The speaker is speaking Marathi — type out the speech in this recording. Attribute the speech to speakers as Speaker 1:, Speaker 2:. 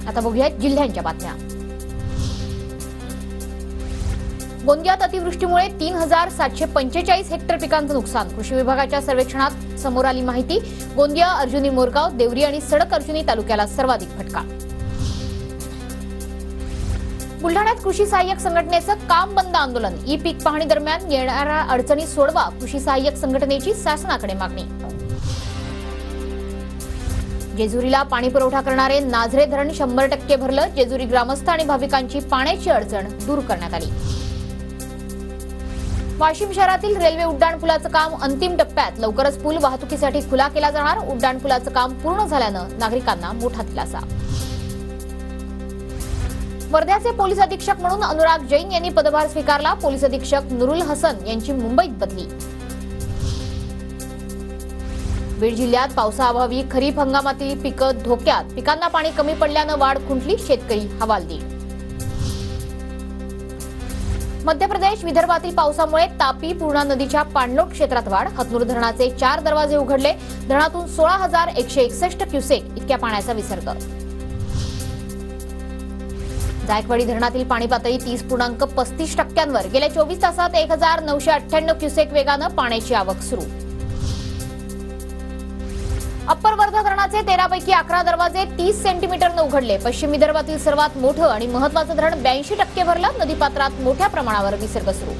Speaker 1: आता बघूया जिल्ह्यांच्या बातम्या। गोंदियात अतिवृष्टीमुळे 3745 हेक्टर पिकांचं नुकसान। कृषी विभागाच्या सर्वेक्षणात समोर आली माहिती। गोंदिया, अर्जुनी, मोरगाव, देवरी आणि सडक अर्जुनी तालुक्याला सर्वाधिक फटका। बुलढाण्यात कृषी सहाय्यक संघटनेचं काम बंद आंदोलन। ई पीक पाहणी दरम्यान येणाऱ्या अडचणी सोडवा, कृषी सहाय्यक संघटनेची शासनाकडे मागणी। जेजुरीला पाणी पुरवठा करणारे नाझरे धरण 100% भरलं। जेजुरी ग्रामस्थ आणि भाविकांची पाण्याची अडचण दूर करण्यात आली। वाशिम शहरातील रेल्वे उड्डाणपुलाचं काम अंतिम टप्प्यात। लवकरच पूल वाहतुकीसाठी खुला केला जाणार। उड्डाणपुलाचं काम पूर्ण झाल्यानं नागरिकांना मोठा दिलासा। वर्ध्याचे पोलीस अधीक्षक म्हणून अनुराग जैन यांनी पदभार स्वीकारला। पोलीस अधीक्षक नुरुल हसन यांची मुंबईत बदली। बीड जिल्ह्यात पावसाअभावी खरीप हंगामातील पिकं धोक्यात। पिकांना पाणी कमी पडल्यानं वाढ खुंटली, शेतकरी हवालदिल। मध्य प्रदेश, विदर्भातील पावसामुळे तापी, पूर्णा नदीच्या पाणलोट क्षेत्रात वाढ। हतनूर धरणाचे 4 दरवाजे उघडले। धरणातून 16,161 क्युसेक इतक्या पाण्याचा विसर्ग। जायकवाडी धरणातील पाणी पातळी 30.35%वर। गेल्या 24 तासात 1998 क्युसेक वेगानं पाण्याची आवक सुरू। अप्पर वर्धा धरणाचे 13 पैकी 11 दरवाजे 30 सेंटीमीटरनं उघडले। पश्चिम विदर्भातील सर्वात मोठं आणि महत्त्वाचं धरण 82% भरलं। नदीपात्रात मोठ्या प्रमाणावर विसर्ग सुरू।